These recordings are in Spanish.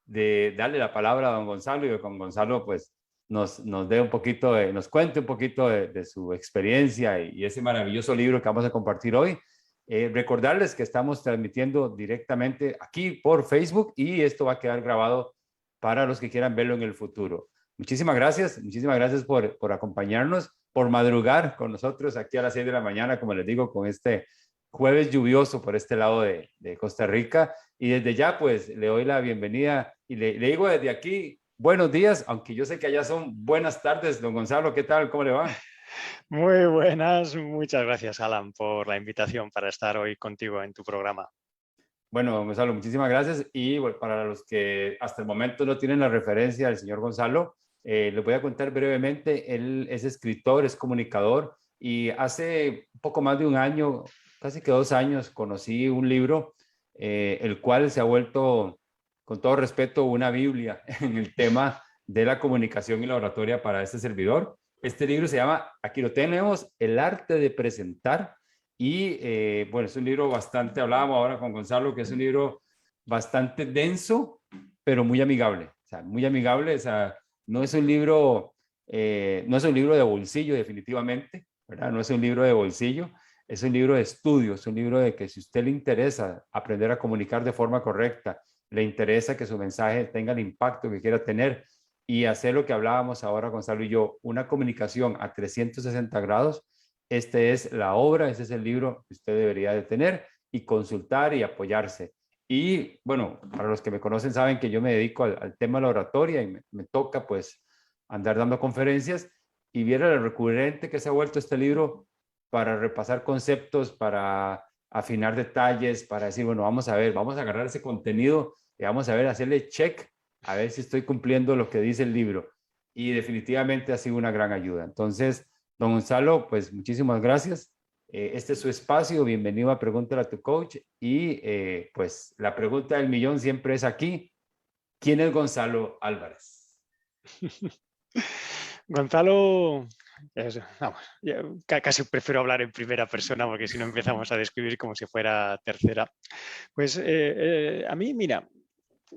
De darle la palabra a don Gonzalo y que con Gonzalo pues nos dé un poquito, nos cuente un poquito de su experiencia y ese maravilloso libro que vamos a compartir hoy. Recordarles que estamos transmitiendo directamente aquí por Facebook y esto va a quedar grabado para los que quieran verlo en el futuro. Muchísimas gracias por acompañarnos, por madrugar con nosotros aquí a las 6 de la mañana, como les digo, con este jueves lluvioso por este lado de Costa Rica. Y desde ya, pues, le doy la bienvenida y le digo desde aquí, buenos días, aunque yo sé que allá son buenas tardes. Don Gonzalo, ¿qué tal? ¿Cómo le va? Muy buenas, muchas gracias, Alan, por la invitación para estar hoy contigo en tu programa. Bueno, don Gonzalo, muchísimas gracias. Y bueno, para los que hasta el momento no tienen la referencia del señor Gonzalo, les voy a contar brevemente. Él es escritor, es comunicador y hace un poco más de un año, casi que 2 años, conocí un libro, el cual se ha vuelto, con todo respeto, una Biblia en el tema de la comunicación y la oratoria para este servidor. Este libro se llama, aquí lo tenemos, El arte de presentar. Y bueno, es un libro bastante, hablábamos ahora con Gonzalo, que es un libro bastante denso, pero muy amigable. O sea, muy amigable. O sea, no es un libro, no es un libro de bolsillo, definitivamente, ¿verdad? No es un libro de bolsillo, es un libro de estudio, es un libro de que si usted le interesa aprender a comunicar de forma correcta, le interesa que su mensaje tenga el impacto que quiera tener y hacer lo que hablábamos ahora, Gonzalo y yo, una comunicación a 360 grados. Esta es la obra, este es el libro que usted debería de tener y consultar y apoyarse. Y bueno, para los que me conocen saben que yo me dedico al tema de la oratoria y me toca pues andar dando conferencias y viera lo recurrente que se ha vuelto este libro para repasar conceptos, para afinar detalles, para decir, bueno, vamos a ver, vamos a agarrar ese contenido y vamos a ver, hacerle check, a ver si estoy cumpliendo lo que dice el libro. Y definitivamente ha sido una gran ayuda. Entonces, don Gonzalo, pues muchísimas gracias. Este es su espacio. Bienvenido a Pregúntale a tu coach. Y pues la pregunta del millón siempre es aquí. ¿Quién es Gonzalo Álvarez? Gonzalo, vamos, casi prefiero hablar en primera persona porque si no empezamos a describir como si fuera tercera. Pues a mí, mira,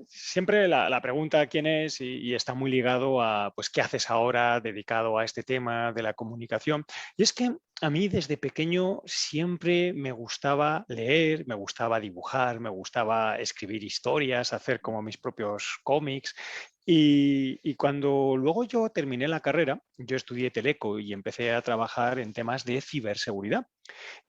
siempre la pregunta quién es y está muy ligado a pues qué haces ahora dedicado a este tema de la comunicación. Y es que a mí desde pequeño siempre me gustaba leer, me gustaba dibujar, me gustaba escribir historias, hacer como mis propios cómics. Y cuando luego yo terminé la carrera, yo estudié Teleco y empecé a trabajar en temas de ciberseguridad.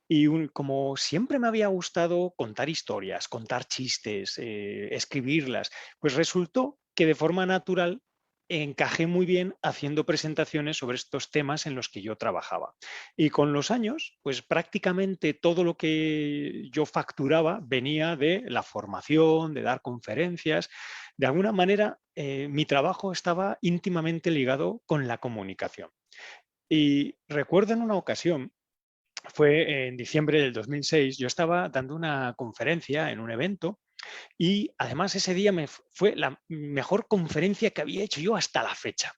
Y como siempre me había gustado contar historias, contar chistes, escribirlas, pues resultó que de forma natural encajé muy bien haciendo presentaciones sobre estos temas en los que yo trabajaba. Y con los años, pues prácticamente todo lo que yo facturaba venía de la formación, de dar conferencias. De alguna manera, mi trabajo estaba íntimamente ligado con la comunicación. Y recuerdo en una ocasión, fue en diciembre del 2006, yo estaba dando una conferencia en un evento y además ese día fue la mejor conferencia que había hecho yo hasta la fecha.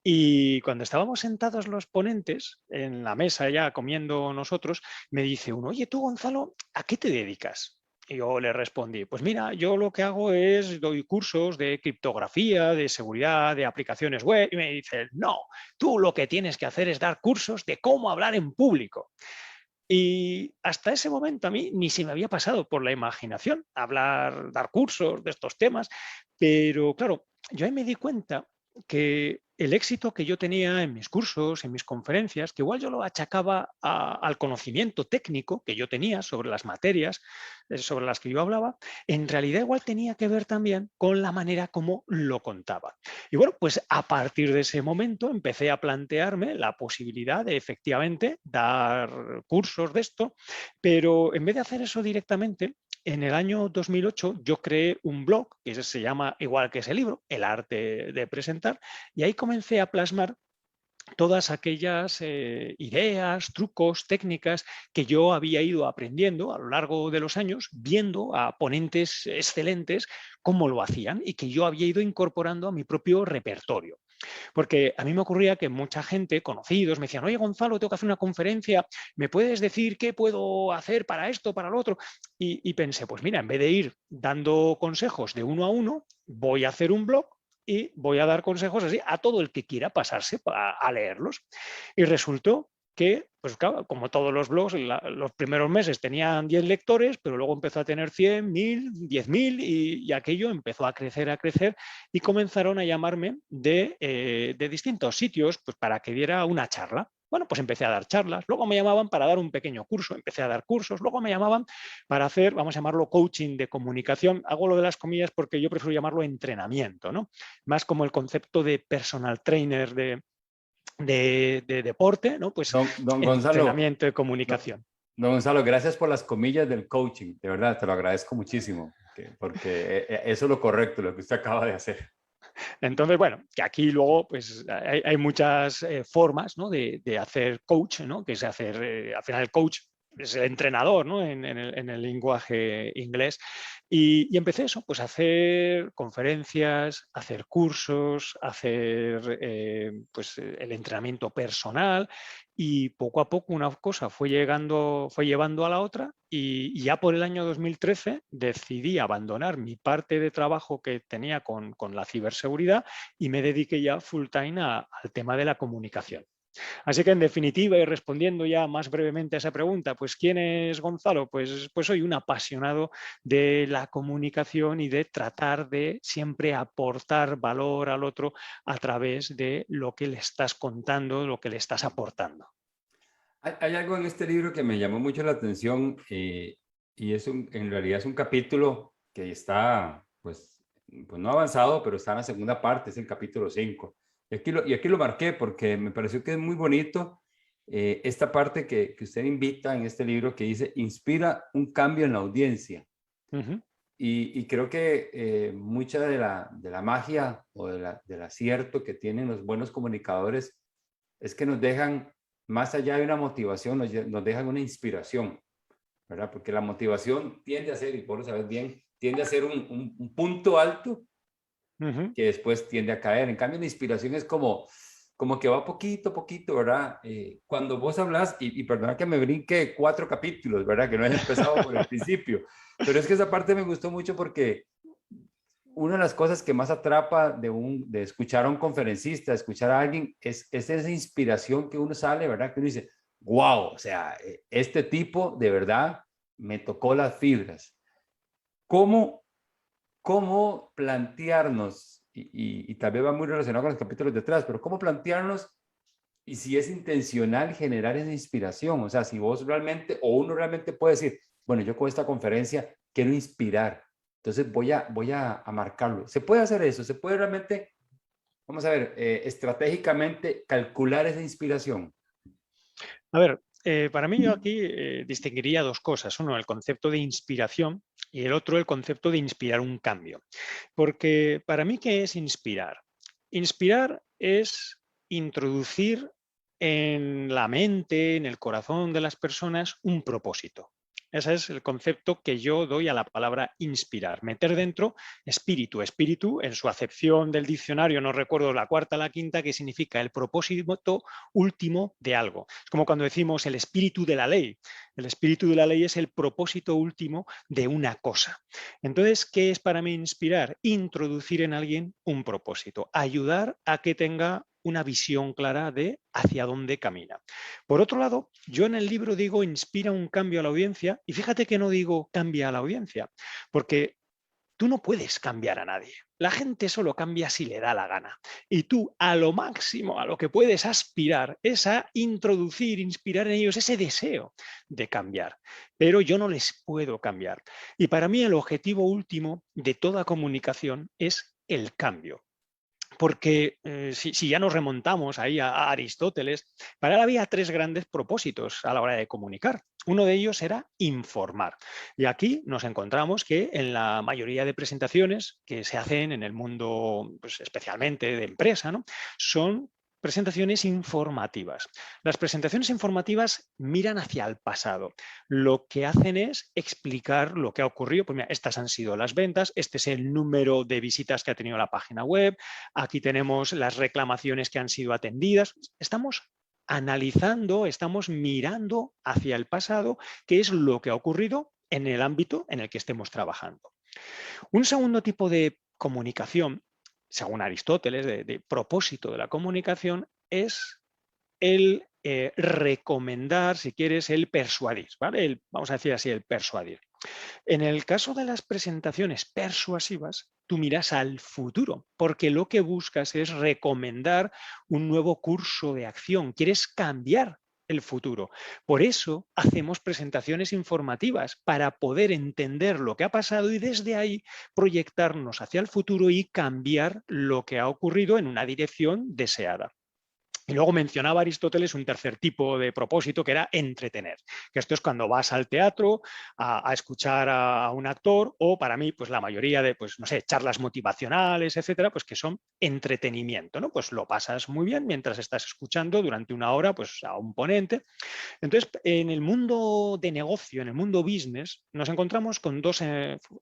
Y cuando estábamos sentados los ponentes en la mesa ya comiendo nosotros, me dice uno, oye tú Gonzalo, ¿a qué te dedicas? Y yo le respondí, pues mira, yo lo que hago es doy cursos de criptografía, de seguridad, de aplicaciones web. Y me dice, no, tú lo que tienes que hacer es dar cursos de cómo hablar en público. Y hasta ese momento a mí ni se me había pasado por la imaginación hablar, dar cursos de estos temas, pero claro, yo ahí me di cuenta que el éxito que yo tenía en mis cursos, en mis conferencias, que igual yo lo achacaba al conocimiento técnico que yo tenía sobre las materias sobre las que yo hablaba, en realidad igual tenía que ver también con la manera como lo contaba. Y bueno, pues a partir de ese momento empecé a plantearme la posibilidad de efectivamente dar cursos de esto, pero en vez de hacer eso directamente, en el año 2008 yo creé un blog que se llama igual que ese libro, El arte de presentar, y ahí comencé a plasmar todas aquellas ideas, trucos, técnicas que yo había ido aprendiendo a lo largo de los años, viendo a ponentes excelentes cómo lo hacían y que yo había ido incorporando a mi propio repertorio. Porque a mí me ocurría que mucha gente, conocidos, me decían, oye, Gonzalo, tengo que hacer una conferencia, ¿me puedes decir qué puedo hacer para esto, para lo otro? Y pensé, pues mira, en vez de ir dando consejos de uno a uno, voy a hacer un blog y voy a dar consejos así a todo el que quiera pasarse a leerlos. Y resultó que, pues claro, como todos los blogs, los primeros meses tenían 10 lectores, pero luego empezó a tener 100, 1000, 10.000 y aquello empezó a crecer y comenzaron a llamarme de distintos sitios pues, para que diera una charla. Bueno, pues empecé a dar charlas, luego me llamaban para dar un pequeño curso, empecé a dar cursos, luego me llamaban para hacer, vamos a llamarlo coaching de comunicación, hago lo de las comillas porque yo prefiero llamarlo entrenamiento, ¿no? Más como el concepto de personal trainer de deporte, ¿no? Pues Don Gonzalo, entrenamiento de don, comunicación. don Gonzalo, gracias por las comillas del coaching, de verdad, te lo agradezco muchísimo, porque eso es lo correcto, lo que usted acaba de hacer. Entonces, bueno, que aquí luego pues hay muchas formas, ¿no? de hacer coach, ¿no? Que es hacer, al final el coach es el entrenador, ¿no? En el lenguaje inglés. Y empecé eso, pues a hacer conferencias, hacer cursos, hacer pues, el entrenamiento personal y poco a poco una cosa fue llegando, fue llevando a la otra y ya por el año 2013 decidí abandonar mi parte de trabajo que tenía con la ciberseguridad y me dediqué ya full time al tema de la comunicación. Así que en definitiva y respondiendo ya más brevemente a esa pregunta, pues ¿quién es Gonzalo? Pues soy un apasionado de la comunicación y de tratar de siempre aportar valor al otro a través de lo que le estás contando, lo que le estás aportando. Hay algo en este libro que me llamó mucho la atención y en realidad es un capítulo que está, pues no avanzado, pero está en la segunda parte, es el capítulo 5. Y aquí lo marqué porque me pareció que es muy bonito esta parte que usted invita en este libro que dice, inspira un cambio en la audiencia. Uh-huh. Y creo que mucha de la magia o del acierto que tienen los buenos comunicadores es que nos dejan, más allá de una motivación, nos dejan una inspiración, ¿verdad? Porque la motivación tiende a ser, y vos lo sabes bien, tiende a ser un punto alto Uh-huh. que después tiende a caer. En cambio, la inspiración es como que va poquito a poquito, ¿verdad? Cuando vos hablas, y perdona que me brinque 4 capítulos, ¿verdad? Que no haya empezado por el principio, pero es que esa parte me gustó mucho porque una de las cosas que más atrapa de escuchar a un conferencista, de escuchar a alguien, es esa inspiración que uno sale, ¿verdad? Que uno dice, wow, o sea, este tipo de verdad me tocó las fibras. ¿Cómo, cómo plantearnos, y tal vez va muy relacionado con los capítulos detrás, pero cómo plantearnos y si es intencional generar esa inspiración? O sea, si vos realmente, o uno realmente puede decir, bueno, yo con esta conferencia quiero inspirar, entonces voy a marcarlo. ¿Se puede hacer eso? ¿Se puede realmente, vamos a ver, estratégicamente calcular esa inspiración? A ver, para mí yo aquí distinguiría dos cosas. Uno, el concepto de inspiración y el otro, el concepto de inspirar un cambio. Porque para mí, ¿qué es inspirar? Inspirar es introducir en la mente, en el corazón de las personas, un propósito. Ese es el concepto que yo doy a la palabra inspirar. Meter dentro espíritu. Espíritu, en su acepción del diccionario, no recuerdo la cuarta o la quinta, que significa el propósito último de algo. Es como cuando decimos el espíritu de la ley. El espíritu de la ley es el propósito último de una cosa. Entonces, ¿qué es para mí inspirar? Introducir en alguien un propósito, ayudar a que tenga una visión clara de hacia dónde camina. Por otro lado, yo en el libro digo inspira un cambio a la audiencia y fíjate que no digo cambia a la audiencia, porque tú no puedes cambiar a nadie. La gente solo cambia si le da la gana. Y tú, a lo máximo, a lo que puedes aspirar es a introducir, inspirar en ellos ese deseo de cambiar. Pero yo no les puedo cambiar. Y para mí el objetivo último de toda comunicación es el cambio. Porque si ya nos remontamos ahí a Aristóteles, para él había 3 grandes propósitos a la hora de comunicar. Uno de ellos era informar. Y aquí nos encontramos que en la mayoría de presentaciones que se hacen en el mundo, pues especialmente de empresa, ¿no? Son presentaciones informativas. Las presentaciones informativas miran hacia el pasado. Lo que hacen es explicar lo que ha ocurrido. Pues mira, estas han sido las ventas, este es el número de visitas que ha tenido la página web, aquí tenemos las reclamaciones que han sido atendidas. Estamos analizando, estamos mirando hacia el pasado, qué es lo que ha ocurrido en el ámbito en el que estemos trabajando. Un segundo tipo de comunicación, según Aristóteles, de propósito de la comunicación, es el recomendar, si quieres, el persuadir, ¿vale? Vamos a decir así, el persuadir. En el caso de las presentaciones persuasivas, tú miras al futuro, porque lo que buscas es recomendar un nuevo curso de acción, quieres cambiar el futuro. Por eso hacemos presentaciones informativas, para poder entender lo que ha pasado y desde ahí proyectarnos hacia el futuro y cambiar lo que ha ocurrido en una dirección deseada. Y luego mencionaba Aristóteles un tercer tipo de propósito, que era entretener, que esto es cuando vas al teatro a escuchar a un actor, o para mí, pues la mayoría de, pues no sé, charlas motivacionales, etcétera, pues que son entretenimiento, ¿no? Pues lo pasas muy bien mientras estás escuchando durante una hora, pues a un ponente. Entonces, en el mundo de negocio, en el mundo business, nos encontramos con dos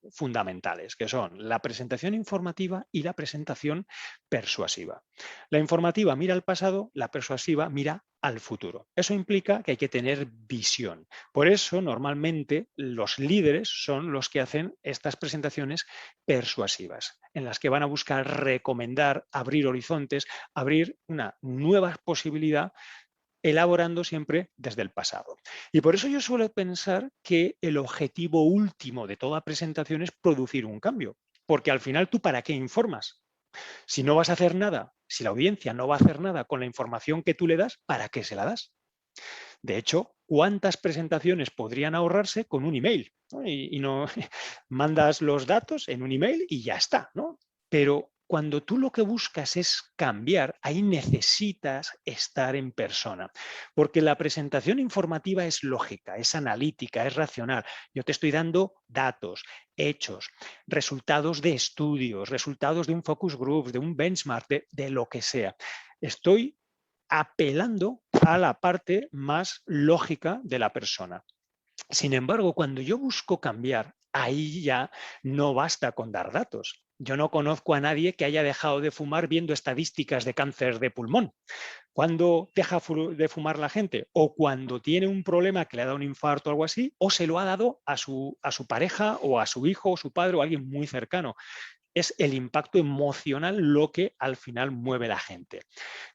fundamentales, que son la presentación informativa y la presentación persuasiva. La informativa mira al pasado, la persuasiva mira al futuro. Eso implica que hay que tener visión. Por eso, normalmente, los líderes son los que hacen estas presentaciones persuasivas, en las que van a buscar recomendar, abrir horizontes, abrir una nueva posibilidad, elaborando siempre desde el pasado. Y por eso yo suelo pensar que el objetivo último de toda presentación es producir un cambio, porque al final, ¿tú para qué informas? Si no vas a hacer nada, si la audiencia no va a hacer nada con la información que tú le das, ¿para qué se la das? De hecho, ¿cuántas presentaciones podrían ahorrarse con un email? ¿No? Y no mandas los datos en un email y ya está, ¿no? Pero cuando tú lo que buscas es cambiar, ahí necesitas estar en persona, porque la presentación informativa es lógica, es analítica, es racional. Yo te estoy dando datos, hechos, resultados de estudios, resultados de un focus group, de un benchmark, de lo que sea. Estoy apelando a la parte más lógica de la persona. Sin embargo, cuando yo busco cambiar, ahí ya no basta con dar datos. Yo no conozco a nadie que haya dejado de fumar viendo estadísticas de cáncer de pulmón. ¿Cuándo deja de fumar la gente? O cuando tiene un problema que le ha dado un infarto o algo así, o se lo ha dado a su pareja o a su hijo o su padre o a alguien muy cercano. Es el impacto emocional lo que al final mueve a la gente.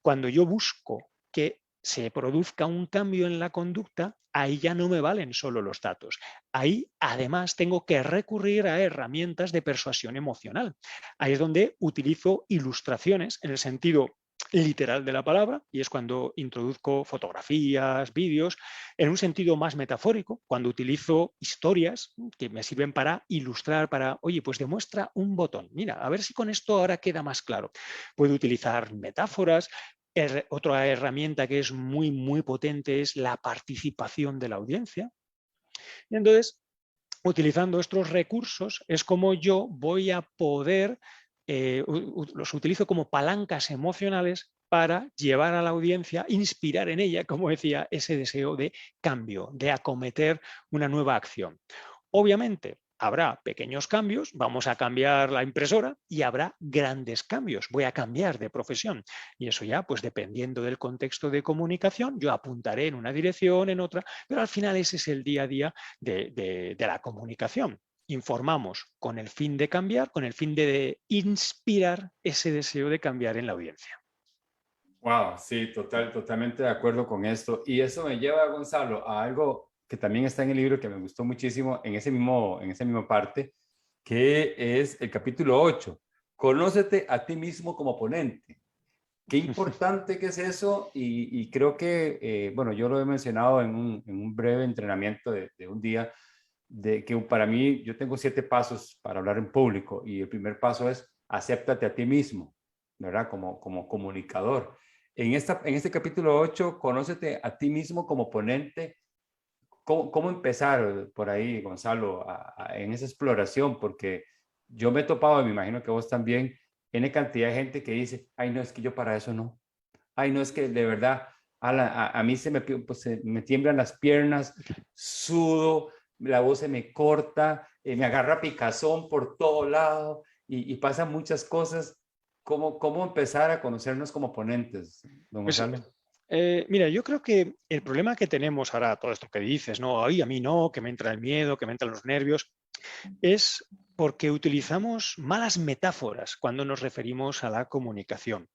Cuando yo busco que se produzca un cambio en la conducta, ahí ya no me valen solo los datos. Ahí además tengo que recurrir a herramientas de persuasión emocional. Ahí es donde utilizo ilustraciones en el sentido literal de la palabra, y es cuando introduzco fotografías, vídeos, en un sentido más metafórico, cuando utilizo historias que me sirven para ilustrar, para, oye, pues demuestra un botón. Mira, a ver si con esto ahora queda más claro. Puedo utilizar metáforas. Otra herramienta que es muy, muy potente es la participación de la audiencia. Y entonces, utilizando estos recursos, es como yo voy a poder, los utilizo como palancas emocionales para llevar a la audiencia, inspirar en ella, como decía, ese deseo de cambio, de acometer una nueva acción. Obviamente, habrá pequeños cambios, vamos a cambiar la impresora, y habrá grandes cambios, voy a cambiar de profesión. Y eso ya, pues dependiendo del contexto de comunicación, yo apuntaré en una dirección, en otra, pero al final ese es el día a día de la comunicación. Informamos con el fin de cambiar, con el fin de inspirar ese deseo de cambiar en la audiencia. Wow, sí, totalmente de acuerdo con esto. Y eso me lleva, Gonzalo, a algo que también está en el libro que me gustó muchísimo en esa misma parte, que es el capítulo 8. Conócete a ti mismo como ponente. Qué importante que es eso y creo que, bueno, yo lo he mencionado en un breve entrenamiento de un día, de que para mí yo tengo 7 pasos para hablar en público y el primer paso es acéptate a ti mismo, ¿verdad? Como comunicador. En este capítulo 8, conócete a ti mismo como ponente. ¿Cómo empezar por ahí, Gonzalo, en esa exploración? Porque yo me he topado, y me imagino que vos también, tiene cantidad de gente que dice, ay, no, es que yo para eso no. ay, no, es que de verdad, a mí pues, me tiemblan las piernas, sudo, la voz se me corta, me agarra picazón por todo lado y pasan muchas cosas. ¿Cómo empezar a conocernos como ponentes, don Pues Gonzalo? mira, yo creo que el problema que tenemos ahora, todo esto que dices, ¿no? Ay, a mí no, que me entra el miedo, que me entran los nervios, es porque utilizamos malas metáforas cuando nos referimos a la comunicación.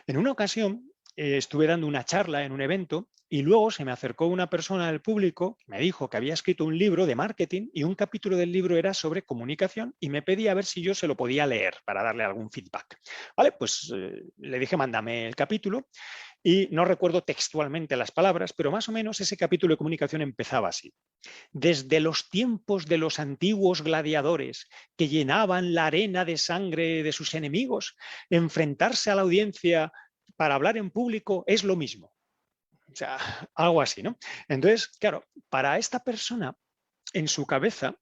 En una ocasión estuve dando una charla en un evento y luego se me acercó una persona del público, me dijo que había escrito un libro de marketing y un capítulo del libro era sobre comunicación y me pedía a ver si yo se lo podía leer para darle algún feedback. Vale, pues le dije, mándame el capítulo y no recuerdo textualmente las palabras, pero más o menos ese capítulo de comunicación empezaba así. Desde los tiempos de los antiguos gladiadores que llenaban la arena de sangre de sus enemigos, enfrentarse a la audiencia para hablar en público es lo mismo. O sea, algo así, ¿no? Entonces, claro, para esta persona, en su cabeza,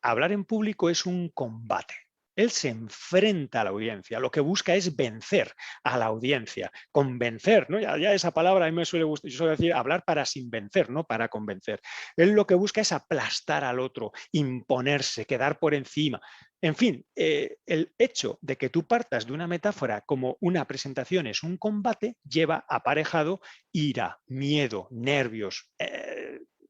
hablar en público es un combate. Él se enfrenta a la audiencia, lo que busca es vencer a la audiencia, convencer, ¿no? Ya esa palabra a mí me suele gustar, yo suelo decir hablar para sin vencer, no para convencer. Él lo que busca es aplastar al otro, imponerse, quedar por encima. En fin, el hecho de que tú partas de una metáfora como una presentación es un combate lleva aparejado ira, miedo, nervios,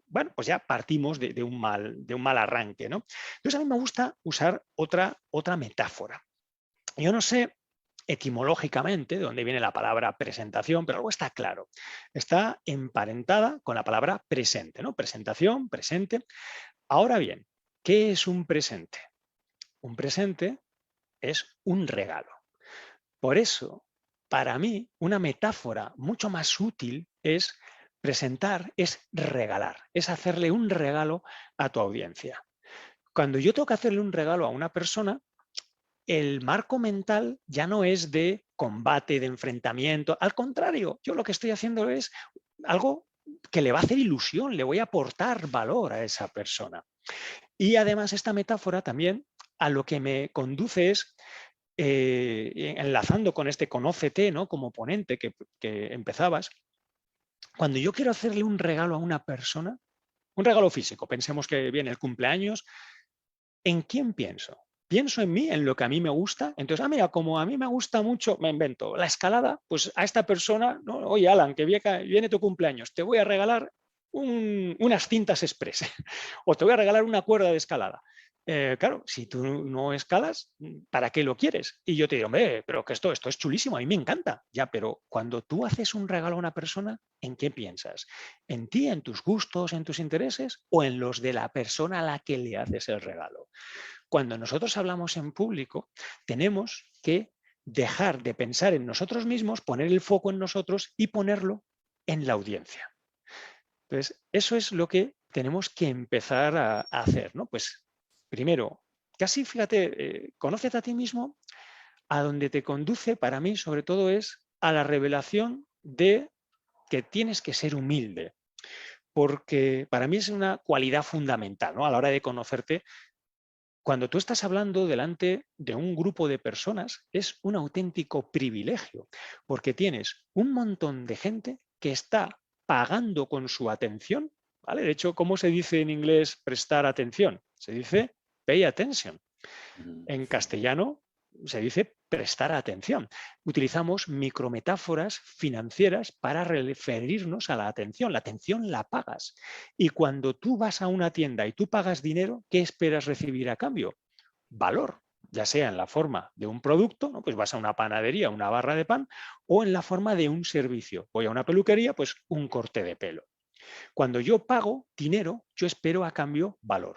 bueno, pues ya partimos de un mal arranque, ¿no? Entonces a mí me gusta usar otra metáfora. Yo no sé etimológicamente de dónde viene la palabra presentación, pero algo está claro. Está emparentada con la palabra presente, ¿no? Presentación, presente. Ahora bien, ¿qué es un presente? Un presente es un regalo. Por eso, para mí, una metáfora mucho más útil es presentar, es regalar, es hacerle un regalo a tu audiencia. Cuando yo tengo que hacerle un regalo a una persona, el marco mental ya no es de combate, de enfrentamiento. Al contrario, yo lo que estoy haciendo es algo que le va a hacer ilusión, le voy a aportar valor a esa persona. Y además esta metáfora también a lo que me conduce es enlazando con este conócete, ¿no? Como ponente que empezabas, cuando yo quiero hacerle un regalo a una persona, un regalo físico, pensemos que viene el cumpleaños, ¿en quién pienso? Pienso en mí, en lo que a mí me gusta. Entonces, mira, como a mí me gusta mucho, me invento la escalada, pues a esta persona, ¿no? Oye, Alan, que viene tu cumpleaños, te voy a regalar unas cintas express o te voy a regalar una cuerda de escalada. Claro, si tú no escalas, ¿para qué lo quieres? Y yo te digo, hombre, pero que esto es chulísimo, a mí me encanta. Ya, pero cuando tú haces un regalo a una persona, ¿en qué piensas? ¿En ti, en tus gustos, en tus intereses o en los de la persona a la que le haces el regalo? Cuando nosotros hablamos en público, tenemos que dejar de pensar en nosotros mismos, poner el foco en nosotros y ponerlo en la audiencia. Entonces, eso es lo que tenemos que empezar a hacer, ¿no? Pues primero, casi fíjate, conócete a ti mismo, a donde te conduce para mí sobre todo es a la revelación de que tienes que ser humilde, porque para mí es una cualidad fundamental, ¿no? A la hora de conocerte, cuando tú estás hablando delante de un grupo de personas, es un auténtico privilegio, porque tienes un montón de gente que está pagando con su atención, ¿vale? De hecho, ¿cómo se dice en inglés prestar atención? Se dice pay attention. En castellano se dice prestar atención. Utilizamos micrometáforas financieras para referirnos a la atención. La atención la pagas. Y cuando tú vas a una tienda y tú pagas dinero, ¿qué esperas recibir a cambio? Valor, ya sea en la forma de un producto, ¿no? Pues vas a una panadería, una barra de pan, o en la forma de un servicio. Voy a una peluquería, pues un corte de pelo. Cuando yo pago dinero, yo espero a cambio valor.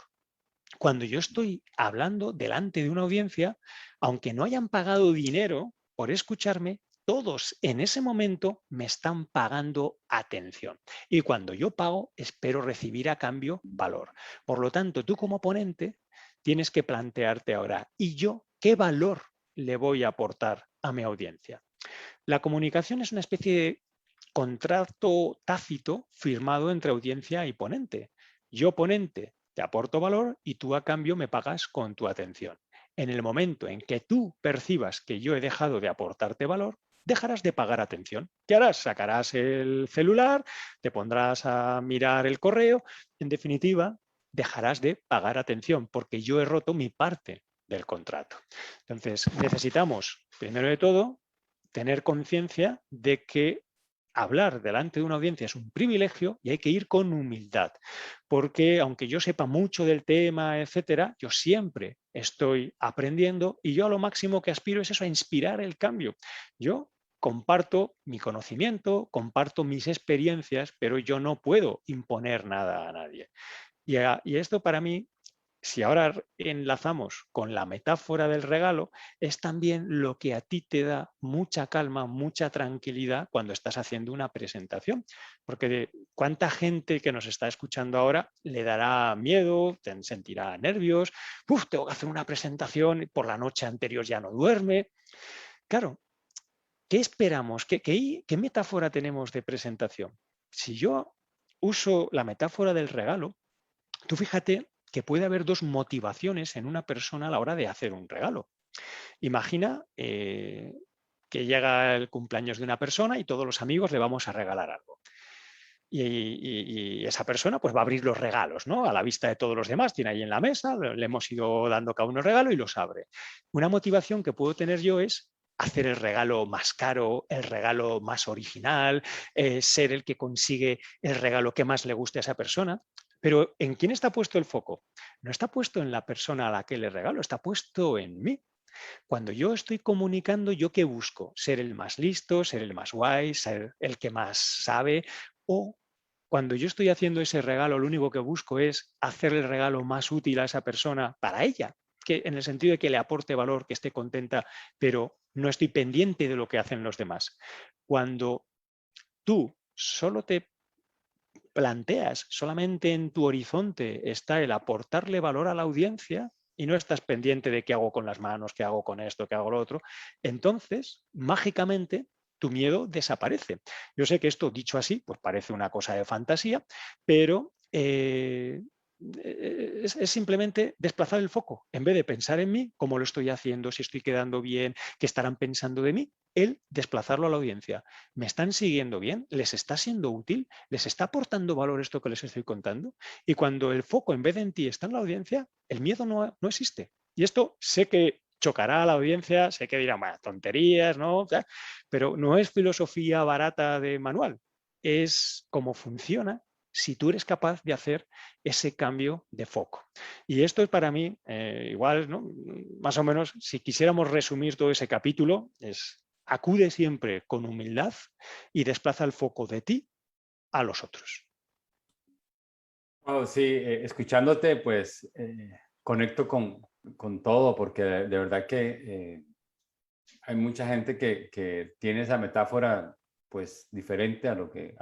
Cuando yo estoy hablando delante de una audiencia, aunque no hayan pagado dinero por escucharme, todos en ese momento me están pagando atención. Y cuando yo pago, espero recibir a cambio valor. Por lo tanto, tú como ponente tienes que plantearte ahora, ¿y yo qué valor le voy a aportar a mi audiencia? La comunicación es una especie de contrato tácito firmado entre audiencia y ponente. Yo, ponente, te aporto valor y tú a cambio me pagas con tu atención. En el momento en que tú percibas que yo he dejado de aportarte valor, dejarás de pagar atención. ¿Qué harás? Sacarás el celular, te pondrás a mirar el correo, en definitiva, dejarás de pagar atención porque yo he roto mi parte del contrato. Entonces, necesitamos, primero de todo, tener conciencia de que hablar delante de una audiencia es un privilegio y hay que ir con humildad, porque aunque yo sepa mucho del tema, etcétera, yo siempre estoy aprendiendo y yo a lo máximo que aspiro es eso, a inspirar el cambio. Yo comparto mi conocimiento, comparto mis experiencias, pero yo no puedo imponer nada a nadie. Y esto para mí, si ahora enlazamos con la metáfora del regalo, es también lo que a ti te da mucha calma, mucha tranquilidad cuando estás haciendo una presentación. Porque cuánta gente que nos está escuchando ahora le dará miedo, sentirá nervios, ¡uf! Tengo que hacer una presentación, y por la noche anterior ya no duerme. Claro, ¿qué esperamos? ¿Qué metáfora tenemos de presentación? Si yo uso la metáfora del regalo, tú fíjate que puede haber dos motivaciones en una persona a la hora de hacer un regalo. Imagina que llega el cumpleaños de una persona y todos los amigos le vamos a regalar algo. Y esa persona pues va a abrir los regalos, ¿no? A la vista de todos los demás, tiene ahí en la mesa, le hemos ido dando cada uno regalo y los abre. Una motivación que puedo tener yo es hacer el regalo más caro, el regalo más original, ser el que consigue el regalo que más le guste a esa persona. Pero ¿en quién está puesto el foco? No está puesto en la persona a la que le regalo, está puesto en mí. Cuando yo estoy comunicando, ¿yo qué busco? Ser el más listo, ser el más guay, ser el que más sabe. O cuando yo estoy haciendo ese regalo, lo único que busco es hacerle el regalo más útil a esa persona para ella, que en el sentido de que le aporte valor, que esté contenta, pero no estoy pendiente de lo que hacen los demás. Cuando tú solo te planteas, solamente en tu horizonte está el aportarle valor a la audiencia y no estás pendiente de qué hago con las manos, qué hago con esto, qué hago lo otro, entonces, mágicamente, tu miedo desaparece. Yo sé que esto, dicho así, pues parece una cosa de fantasía, pero es simplemente desplazar el foco. En vez de pensar en mí, cómo lo estoy haciendo, si estoy quedando bien, qué estarán pensando de mí, el desplazarlo a la audiencia. ¿Me están siguiendo bien? ¿Les está siendo útil? ¿Les está aportando valor esto que les estoy contando? Y cuando el foco en vez de en ti está en la audiencia, el miedo no existe. Y esto sé que chocará a la audiencia, sé que dirán, bueno, tonterías, ¿no? Pero no es filosofía barata de manual, es cómo funciona si tú eres capaz de hacer ese cambio de foco. Y esto es para mí, igual, ¿no? Más o menos, si quisiéramos resumir todo ese capítulo, es acude siempre con humildad y desplaza el foco de ti a los otros. Oh, sí, escuchándote, pues conecto con todo, porque de verdad que hay mucha gente que tiene esa metáfora, pues diferente a lo que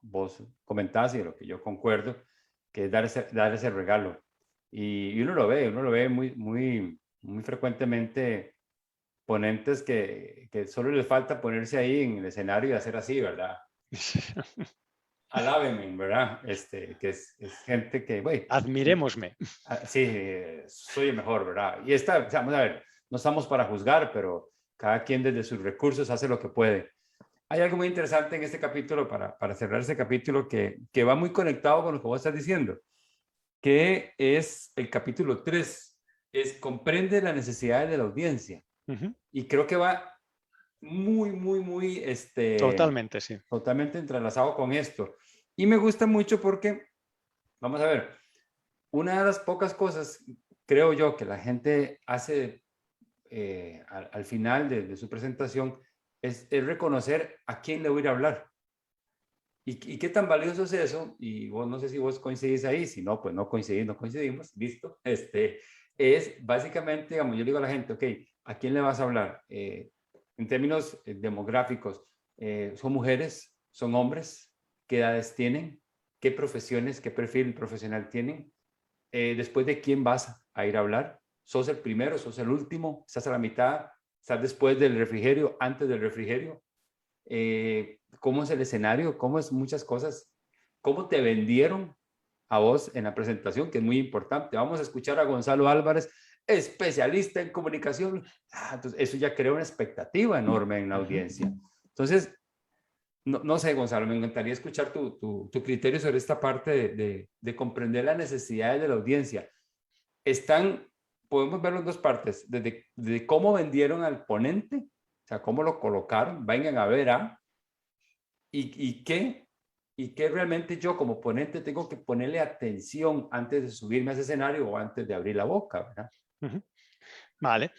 vos comentás y a lo que yo concuerdo, que es dar ese regalo. Y uno lo ve muy frecuentemente ponentes que solo les falta ponerse ahí en el escenario y hacer así, ¿verdad? Alábenme, ¿verdad? Que es gente que, güey, Admirémosme. sí, soy el mejor, ¿verdad? Y esta, o sea, vamos a ver, no estamos para juzgar, pero cada quien desde sus recursos hace lo que puede. Hay algo muy interesante en este capítulo, para cerrar este capítulo, que va muy conectado con lo que vos estás diciendo, que es el capítulo 3, es comprende las necesidades de la audiencia. Uh-huh. Y creo que va muy, Totalmente, sí. totalmente entrelazado con esto. Y me gusta mucho porque, vamos a ver, una de las pocas cosas, creo yo, que la gente hace al final de su presentación es reconocer a quién le voy a ir a hablar. Y qué tan valioso es eso? Y vos no sé si vos coincidís ahí, si no, pues no coincidimos, listo. Es básicamente, digamos, yo le digo a la gente, ok, ¿a quién le vas a hablar? En términos demográficos, ¿son mujeres? ¿Son hombres? ¿Qué edades tienen? ¿Qué profesiones, qué perfil profesional tienen? Después de quién vas a ir a hablar. ¿Sos el primero? ¿Sos el último? ¿Estás a la mitad? ¿Estás después del refrigerio? ¿Antes del refrigerio? ¿Cómo es el escenario? ¿Cómo es muchas cosas? ¿Cómo te vendieron a vos en la presentación? Que es muy importante. Vamos a escuchar a Gonzalo Álvarez especialista en comunicación. Entonces, eso ya crea una expectativa enorme en la audiencia. Entonces, no sé, Gonzalo, me encantaría escuchar tu criterio sobre esta parte de comprender las necesidades de la audiencia. Podemos verlo en dos partes, desde cómo vendieron al ponente, o sea, cómo lo colocaron, vengan a ver, y qué realmente yo como ponente tengo que ponerle atención antes de subirme a ese escenario o antes de abrir la boca, ¿verdad? Vale.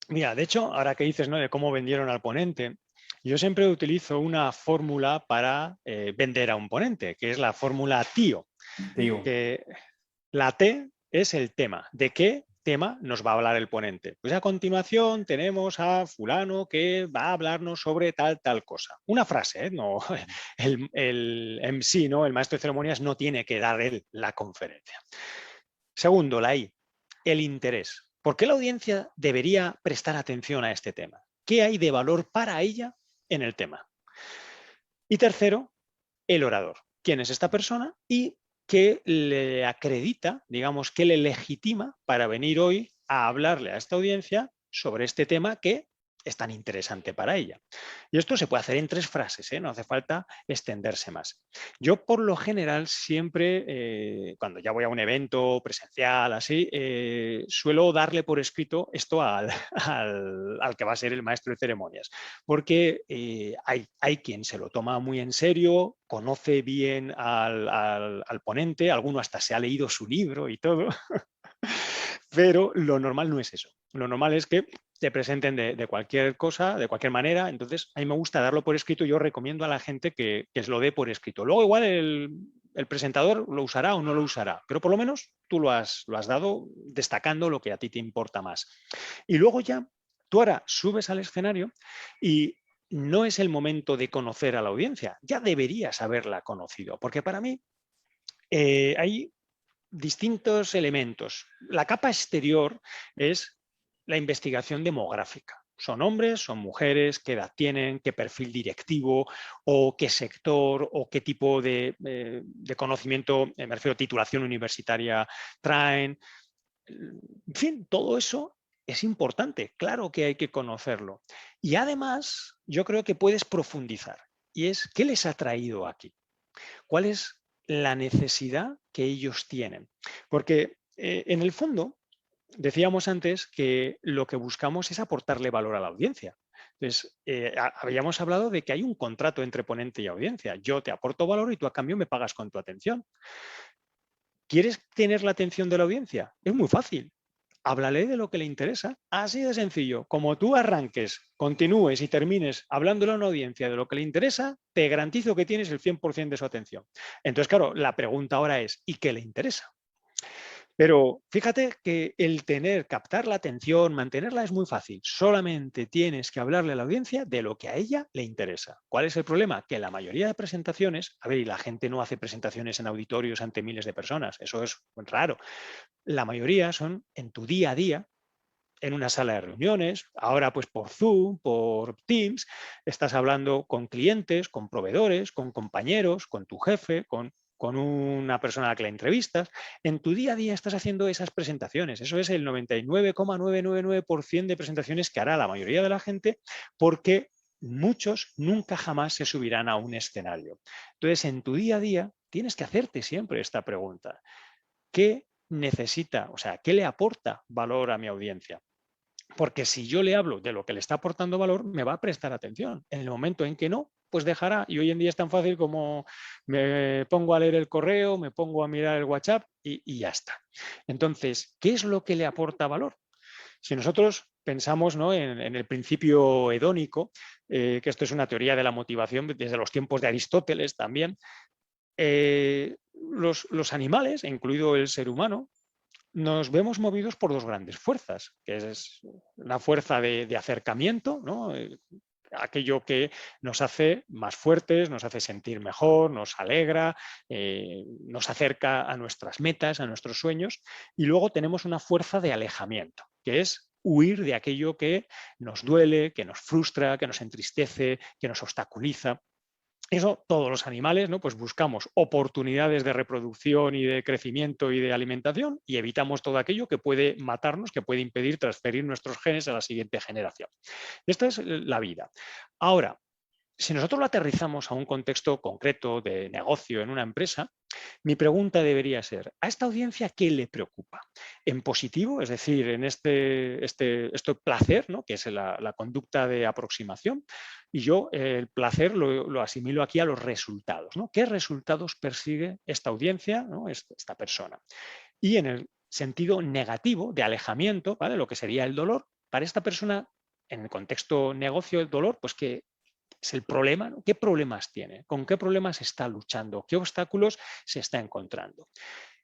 Mira, de hecho, ahora que dices, ¿no?, de cómo vendieron al ponente, yo siempre utilizo una fórmula para vender a un ponente, que es la fórmula TIO. Tío. Que la T es el tema. ¿De qué tema nos va a hablar el ponente? Pues a continuación tenemos a fulano que va a hablarnos sobre tal cosa. Una frase, ¿eh? No, el MC, ¿no?, el maestro de ceremonias, no tiene que dar él la conferencia. Segundo, la I, el interés. ¿Por qué la audiencia debería prestar atención a este tema? ¿Qué hay de valor para ella en el tema? Y tercero, el orador. ¿Quién es esta persona? Y qué le acredita, digamos, qué le legitima para venir hoy a hablarle a esta audiencia sobre este tema que es tan interesante para ella. Y esto se puede hacer en 3 frases, ¿eh? No hace falta extenderse más. Yo, por lo general, siempre, cuando ya voy a un evento presencial, así, suelo darle por escrito esto al que va a ser el maestro de ceremonias, porque hay quien se lo toma muy en serio, conoce bien al ponente, alguno hasta se ha leído su libro y todo, pero lo normal no es eso. Lo normal es que te presenten de cualquier cosa, de cualquier manera. Entonces, a mí me gusta darlo por escrito. Yo recomiendo a la gente que se lo dé por escrito. Luego, igual el presentador lo usará o no lo usará, pero por lo menos tú lo has dado destacando lo que a ti te importa más. Y luego ya, tú ahora subes al escenario y no es el momento de conocer a la audiencia. Ya deberías haberla conocido, porque para mí hay distintos elementos. La capa exterior es la investigación demográfica. Son hombres, son mujeres, qué edad tienen, qué perfil directivo o qué sector o qué tipo de conocimiento, me refiero a titulación universitaria, traen. En fin, todo eso es importante, claro que hay que conocerlo. Y además, yo creo que puedes profundizar. Y es, ¿qué les ha traído aquí? ¿Cuál es la necesidad que ellos tienen? Porque en el fondo, decíamos antes que lo que buscamos es aportarle valor a la audiencia. Entonces, habíamos hablado de que hay un contrato entre ponente y audiencia. Yo te aporto valor y tú a cambio me pagas con tu atención. ¿Quieres tener la atención de la audiencia? Es muy fácil. Háblale de lo que le interesa. Así de sencillo. Como tú arranques, continúes y termines hablándole a una audiencia de lo que le interesa, te garantizo que tienes el 100% de su atención. Entonces, claro, la pregunta ahora es, ¿y qué le interesa? Pero fíjate que captar la atención, mantenerla es muy fácil. Solamente tienes que hablarle a la audiencia de lo que a ella le interesa. ¿Cuál es el problema? Que la mayoría de presentaciones, a ver, y la gente no hace presentaciones en auditorios ante miles de personas, eso es raro. La mayoría son en tu día a día, en una sala de reuniones, ahora pues por Zoom, por Teams, estás hablando con clientes, con proveedores, con compañeros, con tu jefe, con una persona a la que la entrevistas. En tu día a día estás haciendo esas presentaciones. Eso es el 99,999% de presentaciones que hará la mayoría de la gente, porque muchos nunca jamás se subirán a un escenario. Entonces, en tu día a día tienes que hacerte siempre esta pregunta. ¿Qué necesita? O sea, ¿qué le aporta valor a mi audiencia? Porque si yo le hablo de lo que le está aportando valor, me va a prestar atención. En el momento en que no, pues dejará. Y hoy en día es tan fácil como me pongo a leer el correo, me pongo a mirar el WhatsApp y ya está. Entonces, ¿qué es lo que le aporta valor? Si nosotros pensamos, ¿no?, en el principio hedónico, que esto es una teoría de la motivación desde los tiempos de Aristóteles también, los animales, incluido el ser humano, nos vemos movidos por 2 grandes fuerzas, que es una fuerza de acercamiento, ¿no? Aquello que nos hace más fuertes, nos hace sentir mejor, nos alegra, nos acerca a nuestras metas, a nuestros sueños. Y luego tenemos una fuerza de alejamiento, que es huir de aquello que nos duele, que nos frustra, que nos entristece, que nos obstaculiza. Eso, todos los animales, ¿no? Pues buscamos oportunidades de reproducción y de crecimiento y de alimentación y evitamos todo aquello que puede matarnos, que puede impedir transferir nuestros genes a la siguiente generación. Esta es la vida. Ahora, si nosotros lo aterrizamos a un contexto concreto de negocio en una empresa, mi pregunta debería ser, ¿a esta audiencia qué le preocupa? En positivo, es decir, en este placer, ¿no? Que es la conducta de aproximación, y yo el placer lo asimilo aquí a los resultados, ¿no? ¿Qué resultados persigue esta audiencia, ¿no? Esta persona? Y en el sentido negativo de alejamiento, ¿vale? Lo que sería el dolor, para esta persona, en el contexto negocio, el dolor, pues que es el problema, ¿no? ¿Qué problemas tiene? ¿Con qué problemas está luchando? ¿Qué obstáculos se está encontrando?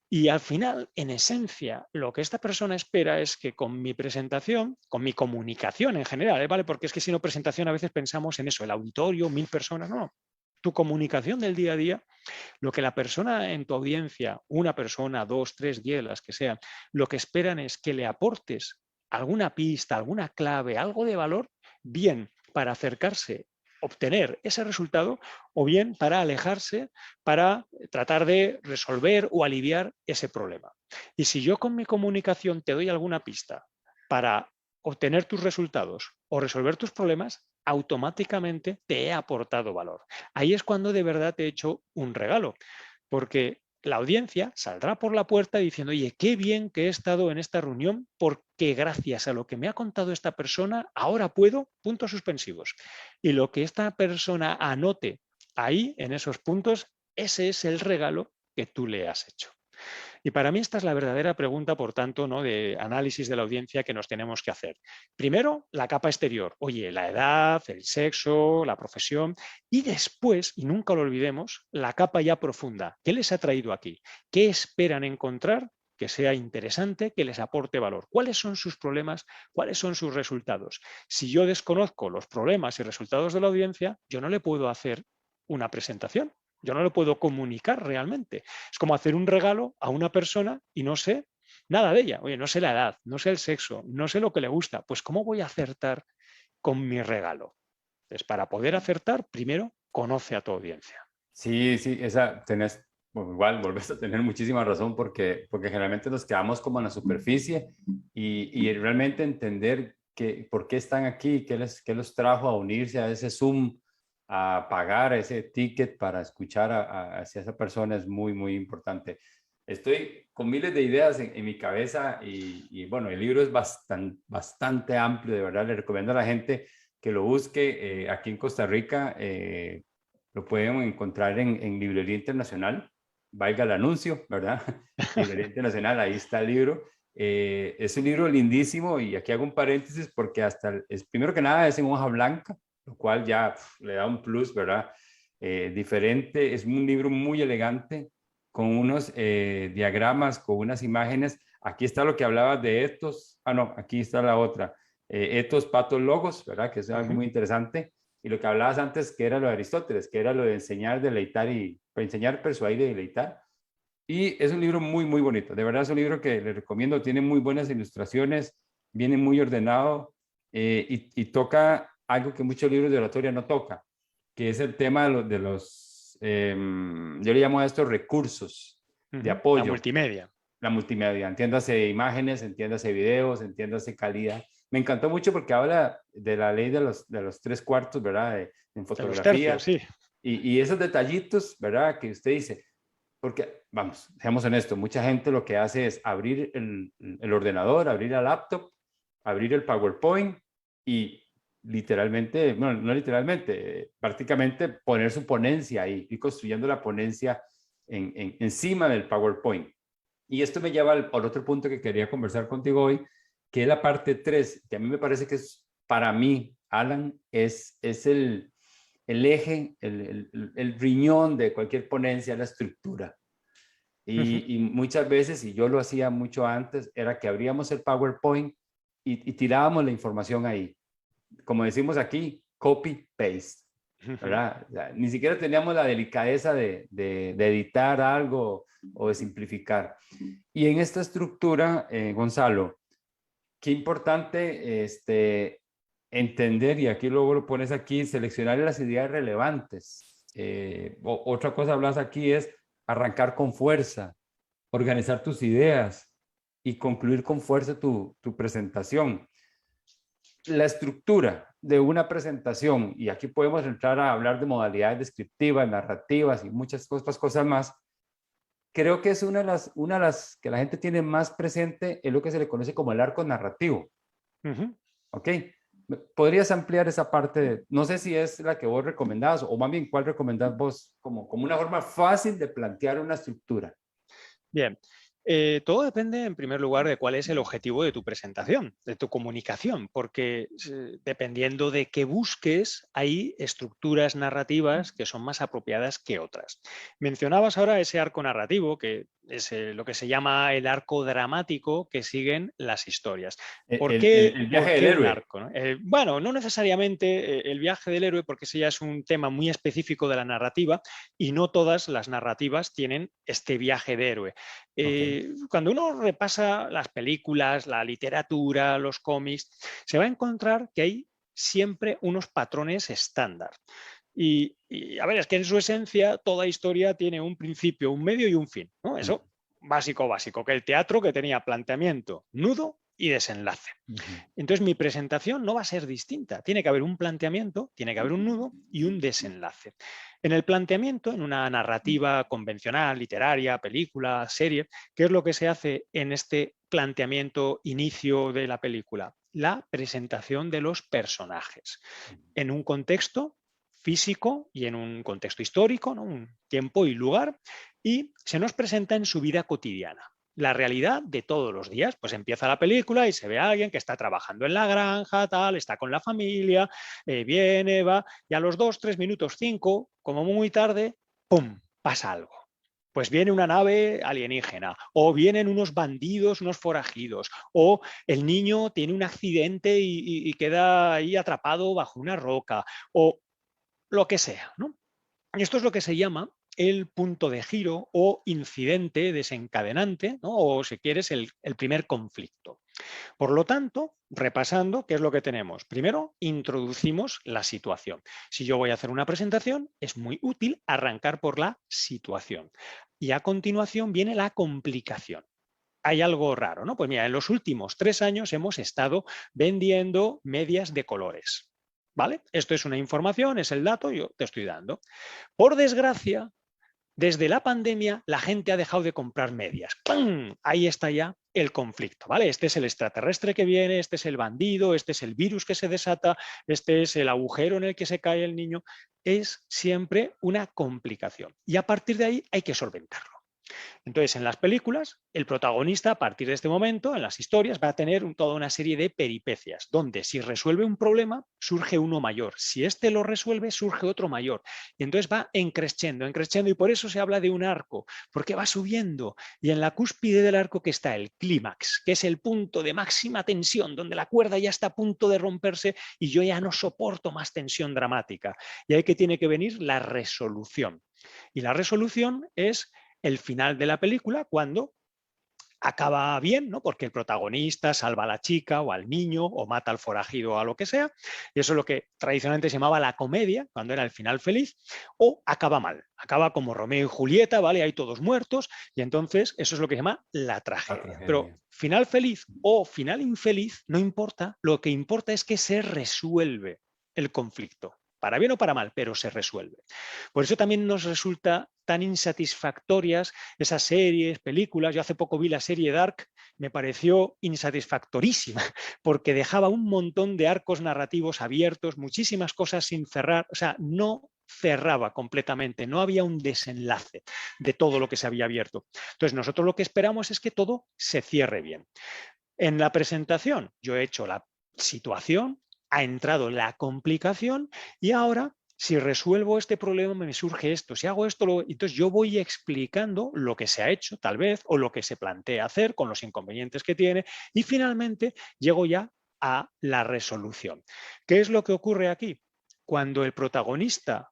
Y al final, en esencia, lo que esta persona espera es que con mi presentación, con mi comunicación en general, ¿vale? Porque es que si no presentación a veces pensamos en eso, el auditorio, 1000 personas, no. Tu comunicación del día a día, lo que la persona en tu audiencia, una persona, 2, 3, 10, las que sean, lo que esperan es que le aportes alguna pista, alguna clave, algo de valor, bien para acercarse, obtener ese resultado, o bien para alejarse, para tratar de resolver o aliviar ese problema. Y si yo con mi comunicación te doy alguna pista para obtener tus resultados o resolver tus problemas, automáticamente te he aportado valor. Ahí es cuando de verdad te he hecho un regalo, porque la audiencia saldrá por la puerta diciendo, oye, qué bien que he estado en esta reunión porque gracias a lo que me ha contado esta persona, ahora puedo, puntos suspensivos. Y lo que esta persona anote ahí, en esos puntos, ese es el regalo que tú le has hecho. Y para mí esta es la verdadera pregunta, por tanto, ¿no? De análisis de la audiencia que nos tenemos que hacer. Primero, la capa exterior. Oye, la edad, el sexo, la profesión. Y después, y nunca lo olvidemos, la capa ya profunda. ¿Qué les ha traído aquí? ¿Qué esperan encontrar que sea interesante, que les aporte valor? ¿Cuáles son sus problemas? ¿Cuáles son sus resultados? Si yo desconozco los problemas y resultados de la audiencia, yo no le puedo hacer una presentación. Yo no lo puedo comunicar realmente. Es como hacer un regalo a una persona y no sé nada de ella. Oye, no sé la edad, no sé el sexo, no sé lo que le gusta. Pues ¿cómo voy a acertar con mi regalo? Pues para poder acertar, primero conoce a tu audiencia. Sí, sí, esa tenés, bueno, igual volvés a tener muchísima razón porque generalmente nos quedamos como en la superficie y realmente entender por qué están aquí, qué los trajo a unirse a ese Zoom, a pagar ese ticket para escuchar hacia esa persona es muy, muy importante. Estoy con miles de ideas en mi cabeza bueno, el libro es bastante amplio, de verdad, le recomiendo a la gente que lo busque aquí en Costa Rica. Lo pueden encontrar en Librería Internacional, valga el anuncio, ¿verdad? Librería Internacional, ahí está el libro. Es un libro lindísimo y aquí hago un paréntesis porque primero que nada es en hoja blanca, lo cual ya le da un plus, ¿verdad? Diferente, es un libro muy elegante con unos diagramas, con unas imágenes. Aquí está lo que hablabas de estos, no, aquí está la otra, estos patos logos, ¿verdad? Que es algo muy interesante. Y lo que hablabas antes, que era lo de Aristóteles, que era lo de enseñar, deleitar y enseñar, persuadir y deleitar. Y es un libro muy, muy bonito. De verdad es un libro que le recomiendo. Tiene muy buenas ilustraciones, viene muy ordenado y toca algo que muchos libros de oratoria no toca, que es el tema yo le llamo a estos recursos de La apoyo. multimedia. La multimedia, entiéndase imágenes, entiéndase videos, entiéndase calidad. Me encantó mucho porque habla de la ley de los 3/4, ¿verdad? En De los tercios, fotografía sí. y esos detallitos, ¿verdad? Que usted dice, porque, vamos, seamos honestos, mucha gente lo que hace es abrir el ordenador, abrir el laptop, abrir el PowerPoint y literalmente, bueno, no literalmente, prácticamente poner su ponencia ahí y construyendo la ponencia encima del PowerPoint. Y esto me lleva al otro punto que quería conversar contigo hoy, que es la parte 3, que a mí me parece que es, para mí, Alan, es el eje, el riñón de cualquier ponencia, la estructura. Y muchas veces, y yo lo hacía mucho antes, era que abríamos el PowerPoint y tirábamos la información ahí. Como decimos aquí, copy-paste, ¿verdad? O sea, ni siquiera teníamos la delicadeza de editar algo o de simplificar. Y en esta estructura, Gonzalo, qué importante entender, y aquí luego lo pones aquí, seleccionar las ideas relevantes Otra cosa hablas aquí es arrancar con fuerza, organizar tus ideas y concluir con fuerza tu presentación. La estructura de una presentación, y aquí podemos entrar a hablar de modalidades descriptivas, narrativas y muchas otras cosas más, creo que es una de las que la gente tiene más presente, es lo que se le conoce como el arco narrativo. ¿Ok? ¿Podrías ampliar esa parte? No sé si es la que vos recomendás o más bien cuál recomendás vos como una forma fácil de plantear una estructura. Bien, todo depende en primer lugar de cuál es el objetivo de tu presentación, de tu comunicación, porque dependiendo de qué busques, hay estructuras narrativas que son más apropiadas que otras. Mencionabas ahora ese arco narrativo, que es lo que se llama el arco dramático que siguen las historias. El viaje ¿Por del qué un héroe. arco, no? Bueno, no necesariamente el viaje del héroe, porque ese ya es un tema muy específico de la narrativa y no todas las narrativas tienen este viaje de héroe. Ok. Cuando uno repasa las películas, la literatura, los cómics, se va a encontrar que hay siempre unos patrones estándar. A ver, es que en su esencia toda historia tiene un principio, un medio y un fin, ¿no? Eso básico, básico, que el teatro que tenía planteamiento, nudo y desenlace. Entonces mi presentación no va a ser distinta. Tiene que haber un planteamiento, tiene que haber un nudo y un desenlace. En el planteamiento, en una narrativa convencional, literaria, película, serie, ¿qué es lo que se hace en este planteamiento inicio de la película? La presentación de los personajes en un contexto físico y en un contexto histórico, ¿no? Un tiempo y lugar, y se nos presenta en su vida cotidiana. La realidad de todos los días, pues empieza la película y se ve a alguien que está trabajando en la granja, tal, está con la familia, viene, va, y a los 2, 3 minutos, 5, como muy tarde, ¡pum!, pasa algo. Pues viene una nave alienígena, o vienen unos bandidos, unos forajidos, o el niño tiene un accidente y queda ahí atrapado bajo una roca, o lo que sea, ¿no? Y esto es lo que se llama el punto de giro o incidente desencadenante, ¿no? O si quieres, el primer conflicto. Por lo tanto, repasando, ¿qué es lo que tenemos? Primero, introducimos la situación. Si yo voy a hacer una presentación, es muy útil arrancar por la situación. Y a continuación viene la complicación. Hay algo raro, ¿no? Pues mira, en los últimos 3 años hemos estado vendiendo medias de colores. ¿Vale? Esto es una información, es el dato, yo te estoy dando. Por desgracia, desde la pandemia, la gente ha dejado de comprar medias. ¡Pam! Ahí está ya el conflicto, ¿vale? Este es el extraterrestre que viene, este es el bandido, este es el virus que se desata, este es el agujero en el que se cae el niño. Es siempre una complicación. Y a partir de ahí hay que solventarlo. Entonces, en las películas, el protagonista, a partir de este momento, en las historias, va a tener toda una serie de peripecias, donde si resuelve un problema, surge uno mayor. Si este lo resuelve, surge otro mayor. Y entonces va encreciendo, y por eso se habla de un arco, porque va subiendo. Y en la cúspide del arco que está el clímax, que es el punto de máxima tensión, donde la cuerda ya está a punto de romperse y yo ya no soporto más tensión dramática. Y ahí que tiene que venir la resolución. Y la resolución es el final de la película cuando acaba bien, ¿no? Porque el protagonista salva a la chica o al niño o mata al forajido o a lo que sea, y eso es lo que tradicionalmente se llamaba la comedia, cuando era el final feliz, o acaba mal, acaba como Romeo y Julieta, ¿vale? Hay todos muertos, y entonces eso es lo que se llama la La tragedia. Pero tragedia. final feliz o final infeliz no importa, lo que importa es que se resuelve el conflicto. Para bien o para mal, pero se resuelve. Por eso también nos resulta tan insatisfactorias esas series, películas. Yo hace poco vi la serie Dark, me pareció insatisfactorísima, porque dejaba un montón de arcos narrativos abiertos, muchísimas cosas sin cerrar, o sea, no cerraba completamente, no había un desenlace de todo lo que se había abierto. Entonces, nosotros lo que esperamos es que todo se cierre bien. En la presentación, yo he hecho la situación, ha entrado la complicación y ahora si resuelvo este problema me surge esto, si hago esto, entonces yo voy explicando lo que se ha hecho tal vez o lo que se plantea hacer con los inconvenientes que tiene y finalmente llego ya a la resolución. ¿Qué es lo que ocurre aquí? Cuando el protagonista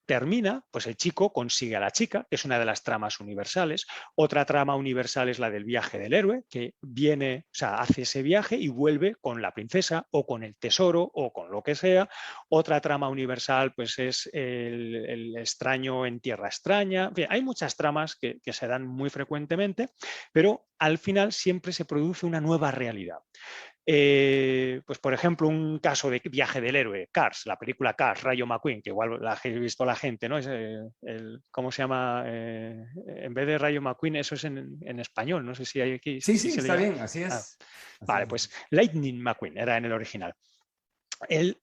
termina, pues el chico consigue a la chica, que es una de las tramas universales. Otra trama universal es la del viaje del héroe, que viene, o sea, hace ese viaje y vuelve con la princesa o con el tesoro o con lo que sea. Otra trama universal, pues es el extraño en tierra extraña. En fin, hay muchas tramas que se dan muy frecuentemente, pero al final siempre se produce una nueva realidad. Pues por ejemplo, un caso de viaje del héroe, Cars, la película Cars, Rayo McQueen, que igual la ha visto la gente, ¿no? Es ¿cómo se llama? En vez de Rayo McQueen, eso es en español, no sé si hay aquí, Sí, si sí, se le está llama. bien, así Ah, es. Así vale, es. pues Lightning McQueen era en el original. Él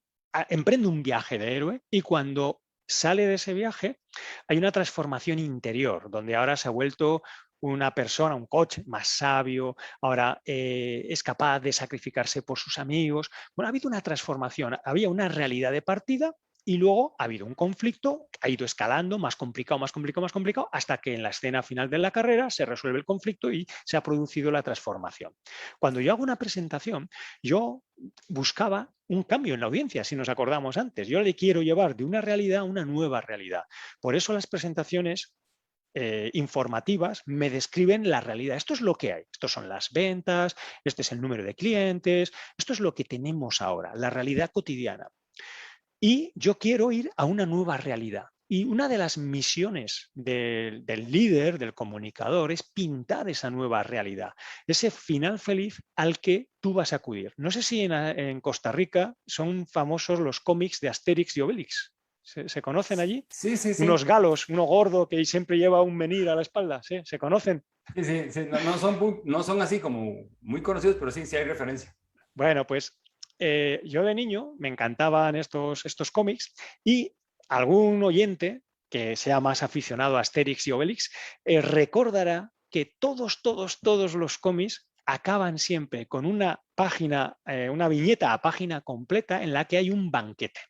emprende un viaje de héroe y cuando sale de ese viaje hay una transformación interior, donde ahora se ha vuelto una persona, un coach más sabio, ahora es capaz de sacrificarse por sus amigos. Bueno, ha habido una transformación, había una realidad de partida y luego ha habido un conflicto, ha ido escalando, más complicado, más complicado, más complicado, hasta que en la escena final de la carrera se resuelve el conflicto y se ha producido la transformación. Cuando yo hago una presentación, yo buscaba un cambio en la audiencia, si nos acordamos antes. Yo le quiero llevar de una realidad a una nueva realidad. Por eso las presentaciones informativas me describen la realidad. Esto es lo que hay. Estos son las ventas, este es el número de clientes, esto es lo que tenemos ahora, la realidad cotidiana. Y yo quiero ir a una nueva realidad. Y una de las misiones del líder, del comunicador, es pintar esa nueva realidad, ese final feliz al que tú vas a acudir. No sé si en Costa Rica son famosos los cómics de Asterix y Obelix. ¿Se conocen allí? Sí, sí, Unos sí. galos, uno gordo que siempre lleva un menhir a la espalda. ¿Sí? ¿Se conocen? Sí, sí, sí. No, no son así como muy conocidos, pero sí, sí hay referencia. Bueno, pues yo de niño me encantaban estos cómics y algún oyente que sea más aficionado a Asterix y Obelix recordará que todos los cómics acaban siempre con una página, una viñeta a página completa en la que hay un banquete.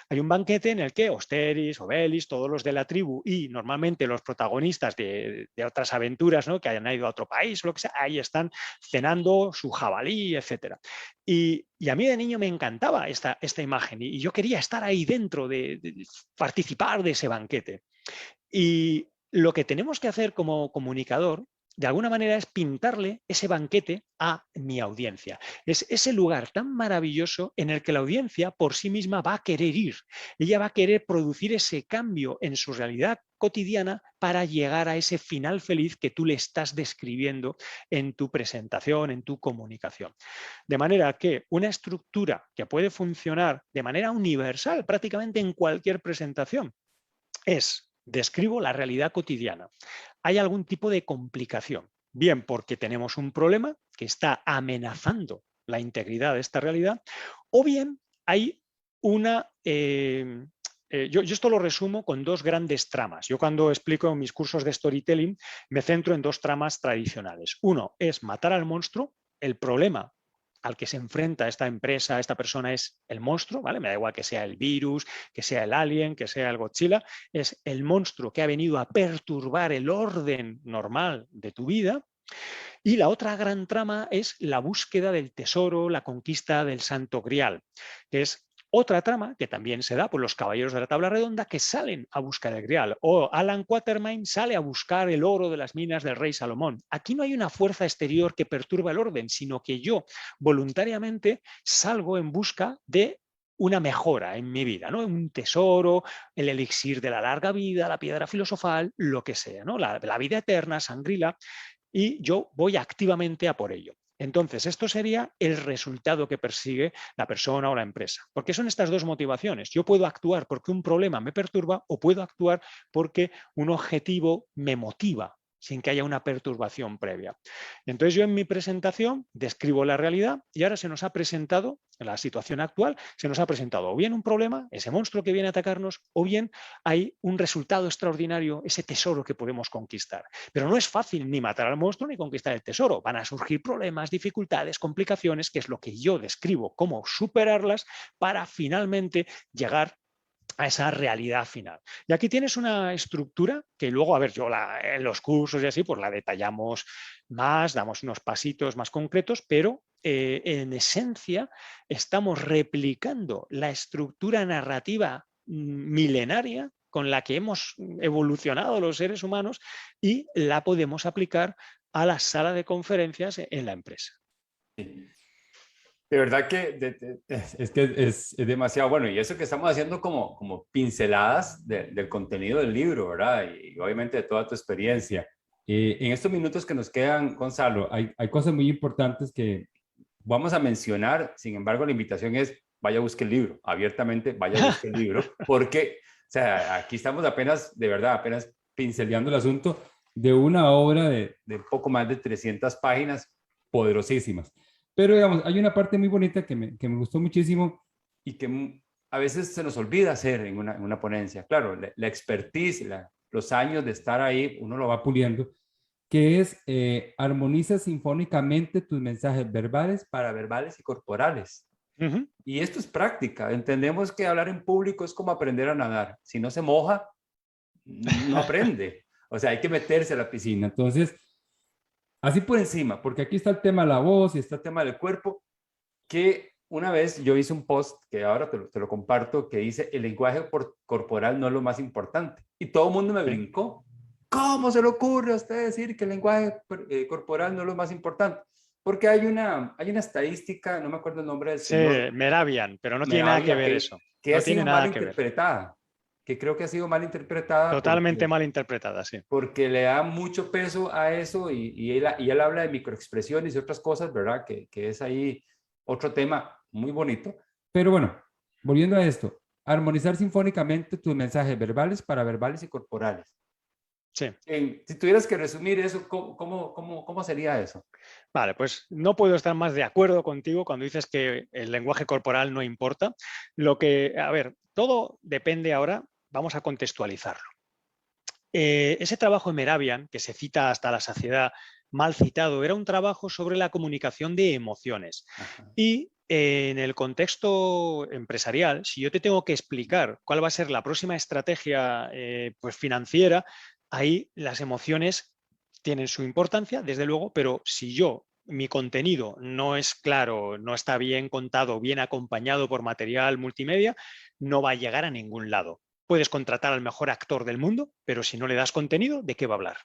Hay un banquete en el que Asterix, Obelix, todos los de la tribu y normalmente los protagonistas de otras aventuras, ¿no? Que hayan ido a otro país o lo que sea, ahí están cenando su jabalí, etcétera. Y a mí de niño me encantaba esta imagen y yo quería estar ahí dentro, de participar de ese banquete. Y lo que tenemos que hacer como comunicador, de alguna manera, es pintarle ese banquete a mi audiencia. Es ese lugar tan maravilloso en el que la audiencia por sí misma va a querer ir. Ella va a querer producir ese cambio en su realidad cotidiana para llegar a ese final feliz que tú le estás describiendo en tu presentación, en tu comunicación. De manera que una estructura que puede funcionar de manera universal prácticamente en cualquier presentación es: describo la realidad cotidiana. ¿Hay algún tipo de complicación? Bien porque tenemos un problema que está amenazando la integridad de esta realidad, o bien hay una... yo esto lo resumo con dos grandes tramas. Yo cuando explico en mis cursos de storytelling me centro en dos tramas tradicionales. Uno es matar al monstruo. El problema al que se enfrenta esta empresa, esta persona, es el monstruo, ¿vale? Me da igual que sea el virus, que sea el alien, que sea el Godzilla, es el monstruo que ha venido a perturbar el orden normal de tu vida. Y la otra gran trama es la búsqueda del tesoro, la conquista del Santo Grial, que es otra trama que también se da por los caballeros de la tabla redonda que salen a buscar el Grial. O Alan Quatermain sale a buscar el oro de las minas del rey Salomón. Aquí no hay una fuerza exterior que perturba el orden, sino que yo voluntariamente salgo en busca de una mejora en mi vida, ¿no? Un tesoro, el elixir de la larga vida, la piedra filosofal, lo que sea, ¿no? La vida eterna, Shangri-La, y yo voy activamente a por ello. Entonces, esto sería el resultado que persigue la persona o la empresa. Porque son estas dos motivaciones. Yo puedo actuar porque un problema me perturba o puedo actuar porque un objetivo me motiva sin que haya una perturbación previa. Entonces yo en mi presentación describo la realidad y ahora se nos ha presentado, en la situación actual, se nos ha presentado o bien un problema, ese monstruo que viene a atacarnos, o bien hay un resultado extraordinario, ese tesoro que podemos conquistar. Pero no es fácil ni matar al monstruo ni conquistar el tesoro. Van a surgir problemas, dificultades, complicaciones, que es lo que yo describo, cómo superarlas para finalmente llegar a esa realidad final. Y aquí tienes una estructura que luego, a ver, yo en los cursos y así, pues la detallamos más, damos unos pasitos más concretos, pero en esencia estamos replicando la estructura narrativa milenaria con la que hemos evolucionado los seres humanos y la podemos aplicar a la sala de conferencias en la empresa. De verdad que es demasiado bueno. Y eso que estamos haciendo como pinceladas del contenido del libro, ¿verdad? Y obviamente de toda tu experiencia. En estos minutos que nos quedan, Gonzalo, hay cosas muy importantes que vamos a mencionar. Sin embargo, la invitación es, vaya a buscar el libro, abiertamente, vaya a buscar el libro, porque, o sea, aquí estamos apenas, de verdad, apenas pinceleando el asunto de una obra de poco más de 300 páginas poderosísimas. Pero, digamos, hay una parte muy bonita que me gustó muchísimo y que a veces se nos olvida hacer en una ponencia. Claro, la expertise, los años de estar ahí, uno lo va puliendo, que es armoniza sinfónicamente tus mensajes verbales, paraverbales y corporales. Y esto es práctica. Entendemos que hablar en público es como aprender a nadar. Si no se moja, no aprende. O sea, hay que meterse a la piscina. Entonces, así por encima, porque aquí está el tema de la voz y está el tema del cuerpo, que una vez yo hice un post, que ahora te lo comparto, que dice, el lenguaje corporal no es lo más importante. Y todo el mundo me brincó. ¿Cómo se le ocurre a usted decir que el lenguaje corporal no es lo más importante? Porque hay una estadística, no me acuerdo el nombre del señor. Sí, Meravian, pero no tiene nada que Meravian, ver eso. que No ha tiene sido mal nada que ver. interpretada, que creo que ha sido mal interpretada Totalmente mal interpretada, sí. porque le da mucho peso a eso y él habla de microexpresiones y otras cosas, ¿verdad? Que es ahí otro tema muy bonito. Pero bueno, volviendo a esto, armonizar sinfónicamente tus mensajes verbales, paraverbales y corporales. Sí. Si tuvieras que resumir eso, ¿cómo sería eso? Vale, pues no puedo estar más de acuerdo contigo cuando dices que el lenguaje corporal no importa. A ver, todo depende ahora, vamos a contextualizarlo. Ese trabajo de Meravian, que se cita hasta la saciedad, mal citado, era un trabajo sobre la comunicación de emociones. Ajá. Y en el contexto empresarial, si yo te tengo que explicar cuál va a ser la próxima estrategia pues financiera, ahí las emociones tienen su importancia, desde luego, pero si mi contenido no es claro, no está bien contado, bien acompañado por material multimedia, no va a llegar a ningún lado. Puedes contratar al mejor actor del mundo, pero si no le das contenido, ¿de qué va a hablar?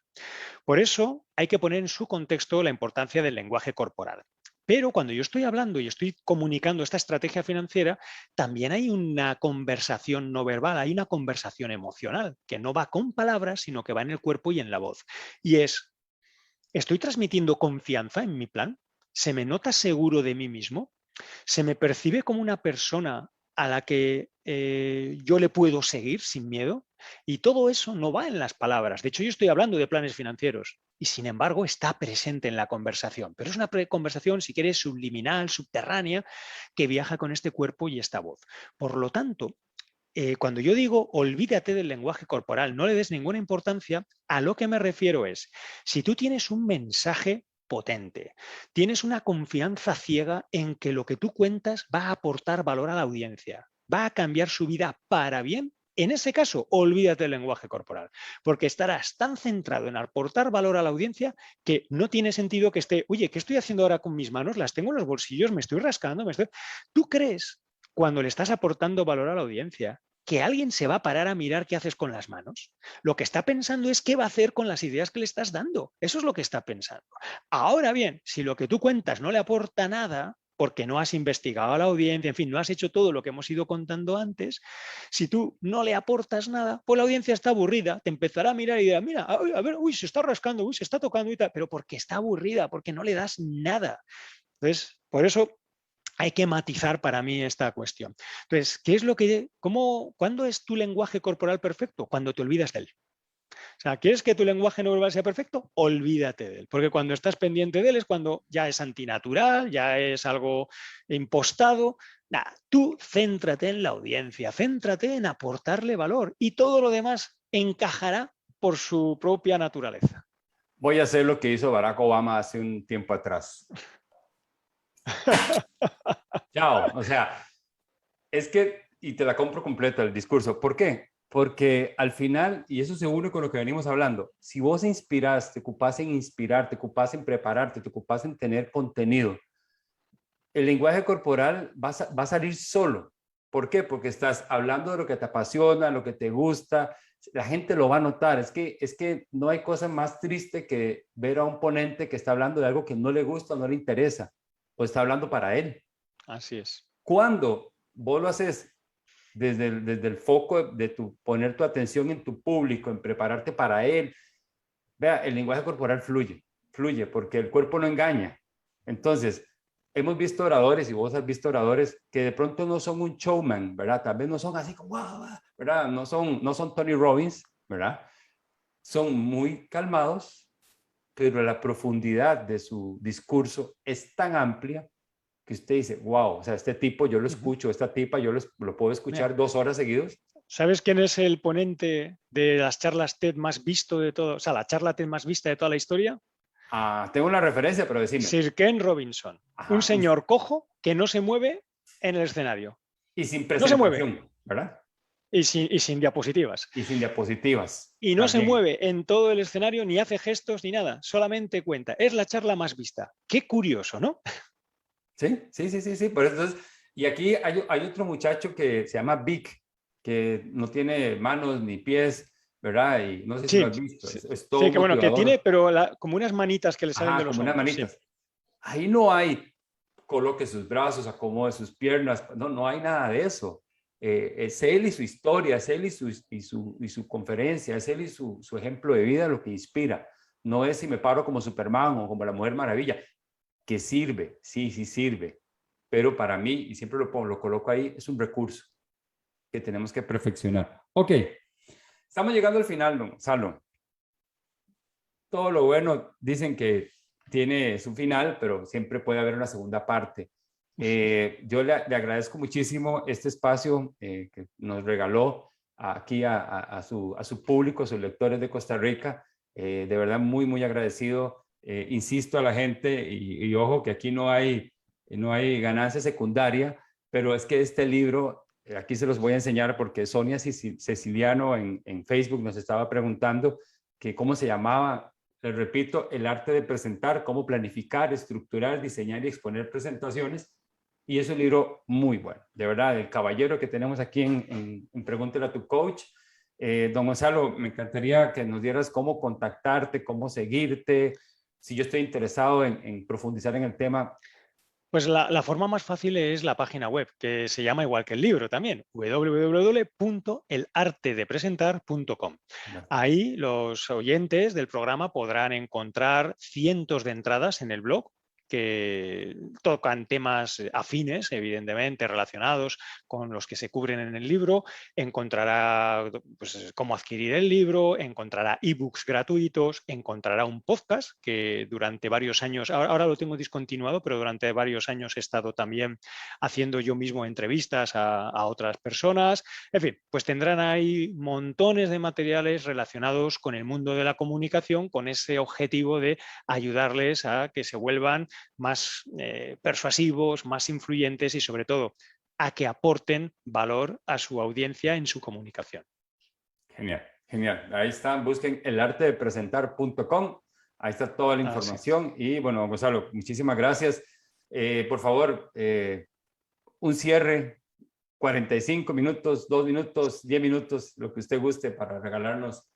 Por eso hay que poner en su contexto la importancia del lenguaje corporal. Pero cuando yo estoy hablando y estoy comunicando esta estrategia financiera, también hay una conversación no verbal, hay una conversación emocional, que no va con palabras, sino que va en el cuerpo y en la voz. Y ¿estoy transmitiendo confianza en mi plan? ¿Se me nota seguro de mí mismo? ¿Se me percibe como una persona a la que yo le puedo seguir sin miedo? Y todo eso no va en las palabras. De hecho, yo estoy hablando de planes financieros y sin embargo está presente en la conversación. Pero es una conversación, si quieres, subliminal, subterránea, que viaja con este cuerpo y esta voz. Por lo tanto, cuando yo digo olvídate del lenguaje corporal, no le des ninguna importancia, a lo que me refiero es, si tú tienes un mensaje potente, tienes una confianza ciega en que lo que tú cuentas va a aportar valor a la audiencia, va a cambiar su vida para bien, en ese caso, olvídate del lenguaje corporal, porque estarás tan centrado en aportar valor a la audiencia que no tiene sentido que esté, oye, ¿qué estoy haciendo ahora con mis manos? Las tengo en los bolsillos, me estoy rascando, ¿Tú crees, cuando le estás aportando valor a la audiencia, que alguien se va a parar a mirar qué haces con las manos? Lo que está pensando es qué va a hacer con las ideas que le estás dando. Eso es lo que está pensando. Ahora bien, si lo que tú cuentas no le aporta nada, porque no has investigado a la audiencia, en fin, no has hecho todo lo que hemos ido contando antes, si tú no le aportas nada, pues la audiencia está aburrida, te empezará a mirar y dirá, mira, a ver, uy, se está rascando, uy, se está tocando y tal, pero porque está aburrida, porque no le das nada. Entonces, por eso hay que matizar para mí esta cuestión. Entonces, ¿cuándo es tu lenguaje corporal perfecto? Cuando te olvidas de él. O sea, ¿quieres que tu lenguaje no verbal sea perfecto? Olvídate de él, porque cuando estás pendiente de él es cuando ya es antinatural, ya es algo impostado. Nada, tú céntrate en la audiencia, céntrate en aportarle valor y todo lo demás encajará por su propia naturaleza. Voy a hacer lo que hizo Barack Obama hace un tiempo atrás. Chao, o sea, es que, y te la compro completa el discurso. ¿Por qué? Porque al final, y eso se une con lo que venimos hablando, si vos inspirás, te ocupás en inspirar, te ocupás en prepararte, te ocupás en tener contenido, el lenguaje corporal va a salir solo, ¿Por qué? Porque estás hablando de lo que te apasiona, lo que te gusta. La gente lo va a notar. Es que no hay cosa más triste que ver a un ponente que está hablando de algo que no le gusta, no le interesa, o está hablando para él. Así es. Cuando vos lo haces desde el foco de poner tu atención en tu público, en prepararte para él, vea, el lenguaje corporal fluye porque el cuerpo no engaña. Entonces, hemos visto oradores, y vos has visto oradores, que de pronto no son un showman, ¿verdad? Tal vez no son así como, ¿verdad? No son Tony Robbins, ¿verdad? Son muy calmados, pero la profundidad de su discurso es tan amplia que usted dice, wow, o sea, este tipo yo lo escucho, esta tipa yo lo puedo escuchar Mira, 2 horas seguidos. ¿sabes quién es el ponente de las charlas TED más visto de todo? O sea, la charla TED más vista de toda la historia. Tengo una referencia, pero decime. Sir Ken Robinson. Ajá, Un señor cojo que no se mueve en el escenario. y sin No se mueve. presentación, ¿verdad? Y sin diapositivas. Y sin diapositivas. Y no se también. mueve en todo el escenario, ni hace gestos, ni nada. Solamente cuenta. Es la charla más vista. Qué curioso, ¿no? Sí. Por eso, entonces, y aquí hay otro muchacho que se llama Vic, que no tiene manos ni pies, ¿verdad? Y no sé si Sí, lo has visto. sí, Es todo sí, que bueno, que motivador. tiene, pero como unas manitas que le salen de los Como unas hombros. manitas. Sí. Ahí no hay coloque sus brazos, acomode sus piernas, no hay nada de eso. Es él y su historia, es él y su conferencia, es él y su ejemplo de vida lo que inspira. No es si me paro como Superman o como la Mujer Maravilla, que sirve, sí sirve, pero para mí, y siempre lo coloco ahí, es un recurso que tenemos que perfeccionar. Ok, estamos llegando al final, don Gonzalo. Todo lo bueno dicen que tiene su final, pero siempre puede haber una segunda parte. Yo le agradezco muchísimo este espacio que nos regaló aquí a su público, a sus lectores de Costa Rica. De verdad, muy agradecido. Insisto a la gente, y ojo que aquí no hay ganancia secundaria, pero es que este libro, aquí se los voy a enseñar porque Sonia Ceciliano en Facebook nos estaba preguntando que cómo se llamaba. Les repito, el arte de presentar, cómo planificar, estructurar, diseñar y exponer presentaciones. Y es un libro muy bueno, de verdad, el caballero que tenemos aquí en Pregúntale a tu coach. Don Gonzalo, me encantaría que nos dieras cómo contactarte, cómo seguirte, si yo estoy interesado en profundizar en el tema. Pues la forma más fácil es la página web, que se llama igual que el libro también, www.elartedepresentar.com. Ahí los oyentes del programa podrán encontrar cientos de entradas en el blog que tocan temas afines, evidentemente relacionados con los que se cubren en el libro. Encontrará pues, cómo adquirir el libro, encontrará ebooks gratuitos, encontrará un podcast que durante varios años, ahora lo tengo discontinuado, pero durante varios años he estado también haciendo yo mismo entrevistas a otras personas. En fin, pues tendrán ahí montones de materiales relacionados con el mundo de la comunicación, con ese objetivo de ayudarles a que se vuelvan más persuasivos, más influyentes y sobre todo a que aporten valor a su audiencia en su comunicación. Genial. Ahí están, busquen elartedepresentar.com. Ahí está toda la información. Y bueno, Gonzalo, muchísimas gracias. Por favor, un cierre, 45 minutos, 2 minutos, 10 minutos, lo que usted guste para regalarnos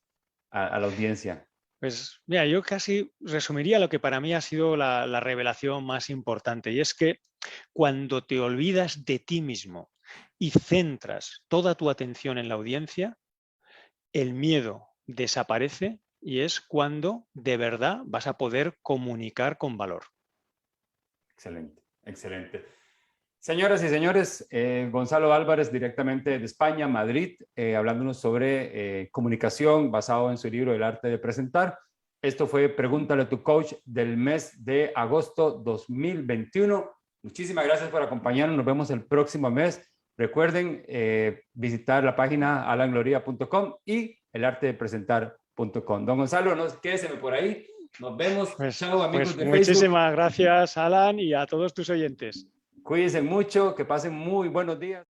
a la audiencia. Pues mira, yo casi resumiría lo que para mí ha sido la revelación más importante, y es que cuando te olvidas de ti mismo y centras toda tu atención en la audiencia, el miedo desaparece y es cuando de verdad vas a poder comunicar con valor. Excelente. Señoras y señores, Gonzalo Álvarez, directamente de España, Madrid, hablándonos sobre comunicación basado en su libro El arte de presentar. Esto fue Pregúntale a tu coach del mes de agosto 2021. Muchísimas gracias por acompañarnos. Nos vemos el próximo mes. Recuerden visitar la página alangloria.com y elartedepresentar.com. Don Gonzalo, quédese por ahí. Nos vemos. Chao, amigos de Facebook. Muchísimas gracias, Alan, y a todos tus oyentes. Cuídense mucho, que pasen muy buenos días.